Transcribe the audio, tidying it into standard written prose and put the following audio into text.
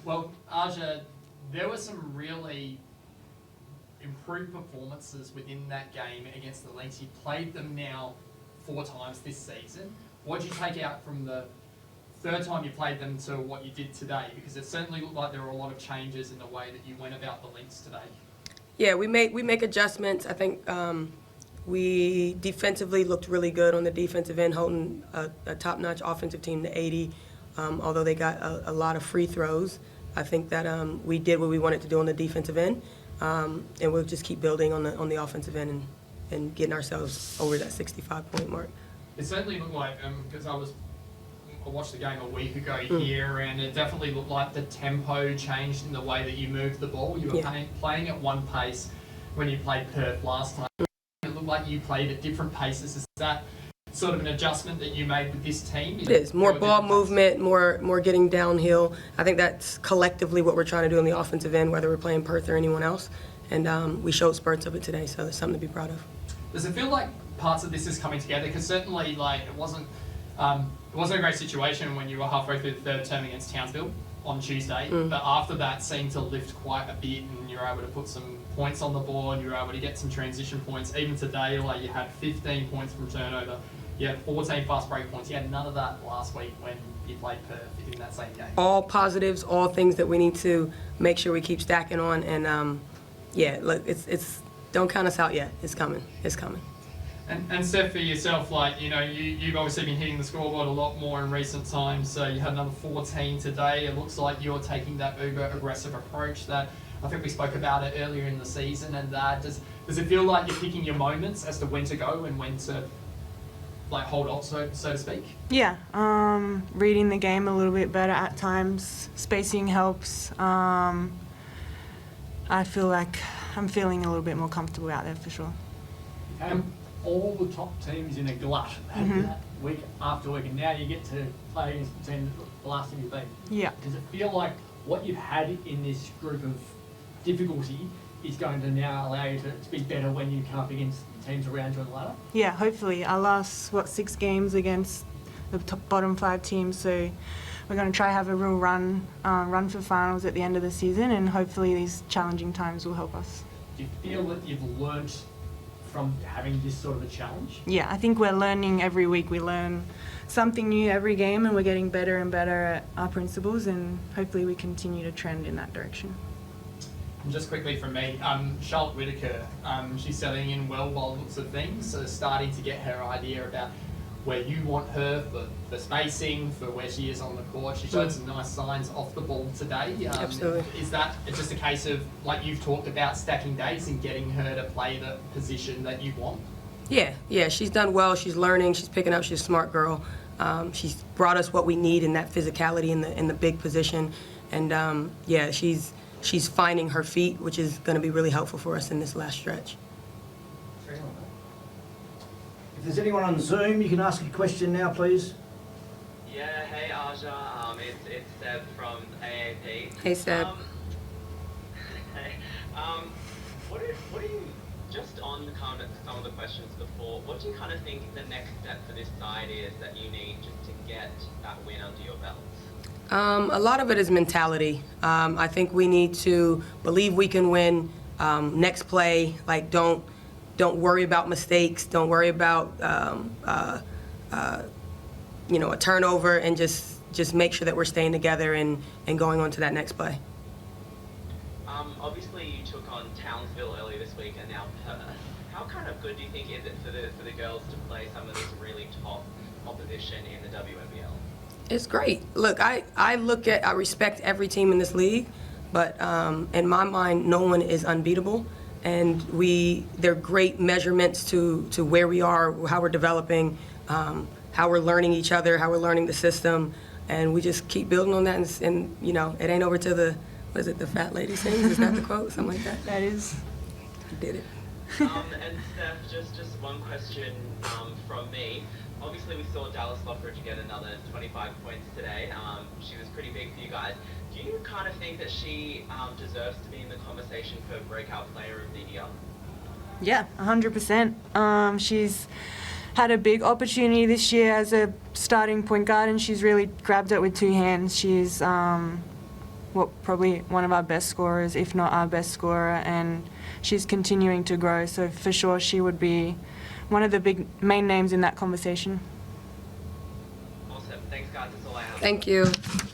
Well, Aja, there were some really improved performances within that game against the Lynx. You played them now 4 times this season. What did you take out from the third time you played them to what you did today? Because it certainly looked like there were a lot of changes in the way that you went about the Lynx today. Yeah, we make adjustments. I think we defensively looked really good on the defensive end, holding a top-notch offensive team to 80. Although they got a lot of free throws, I think that we did what we wanted to do on the defensive end, and we'll just keep building on the offensive end and getting ourselves over that 65-point mark. It certainly looked like, because I watched the game a week ago here, and it definitely looked like the tempo changed in the way that you moved the ball. You were playing at one pace when you played Perth last time. It looked like you played at different paces. Is that sort of an adjustment that you made with this team? It is. More ball movement, more getting downhill. I think that's collectively what we're trying to do on the offensive end, whether we're playing Perth or anyone else. And we showed spurts of it today, so there's something to be proud of. Does it feel like parts of this is coming together? Because certainly, like, it wasn't a great situation when you were halfway through the third term against Townsville on Tuesday, but after that seemed to lift quite a bit, and you were able to put some points on the board, you were able to get some transition points. Even today, like, you had 15 points from turnover, you had 14 fast break points. You had none of that last week when you played Perth in that same game. All positives, all things that we need to make sure we keep stacking on, and yeah, look, it's don't count us out yet. It's coming. It's coming. And Steph, for yourself, like, you know, you've obviously been hitting the scoreboard a lot more in recent times. So you had another 14 today. It looks like you're taking that uber aggressive approach that I think we spoke about it earlier in the season. And does it feel like you're picking your moments as to when to go and when to, like, hold off, so to speak? Yeah, reading the game a little bit better at times. Spacing helps. I feel like I'm feeling a little bit more comfortable out there for sure. All the top teams in a glut week after week, and now you get to play against the team the last time you've been. Yeah. Does it feel like what you've had in this group of difficulty is going to now allow you to be better when you come up against teams around you on the ladder? Yeah, hopefully. Our last, 6 games against the bottom 5 teams, so we're going to try have a real run for finals at the end of the season, and hopefully these challenging times will help us. Do you feel that you've learnt from having this sort of a challenge? Yeah, I think we're learning every week. We learn something new every game, and we're getting better and better at our principles, and hopefully we continue to trend in that direction. And just quickly from me, Charlotte Whittaker, she's settling in well by the looks of things, so starting to get her idea about where you want her for spacing, for where she is on the court. She showed some nice signs off the ball today. Absolutely. Is that just a case of, like you've talked about, stacking days and getting her to play the position that you want? Yeah, she's done well. She's learning. She's picking up. She's a smart girl. She's brought us what we need in that physicality in the big position, and yeah, she's finding her feet, which is going to be really helpful for us in this last stretch. If there's anyone on Zoom, you can ask a question now, please. Yeah, hey Aja, it's Seb from AAP. Hey Seb. Hey, what do you, just on the kind of some of the questions before, what do you kind of think the next step for this side is that you need just to get that win under your belts? A lot of it is mentality. I think we need to believe we can win. Next play, like don't worry about mistakes. Don't worry about a turnover, and just make sure that we're staying together and going on to that next play. Obviously, you took on Townsville earlier this week, and now Perth. How kind of good do you think is it for the girls to play some of this really top opposition in the WNBL? It's great. Look, I respect every team in this league, but in my mind, no one is unbeatable. And they're great measurements to where we are, how we're developing, how we're learning each other, how we're learning the system, and we just keep building on that. And you know, it ain't over till the fat lady sings. Is that the quote? Something like that. That is. I did it. And Steph, just one question from me. Obviously, we saw Dallas Lockridge get another 25 points today. She was pretty big for you guys. Do you kind of think that she deserves to be in the conversation for breakout player of the year? Yeah, 100%. She's had a big opportunity this year as a starting point guard, and she's really grabbed it with 2 hands. She's probably one of our best scorers, if not our best scorer, and she's continuing to grow. So for sure, she would be one of the big main names in that conversation. Awesome. Thanks, guys. That's all I have. Thank you.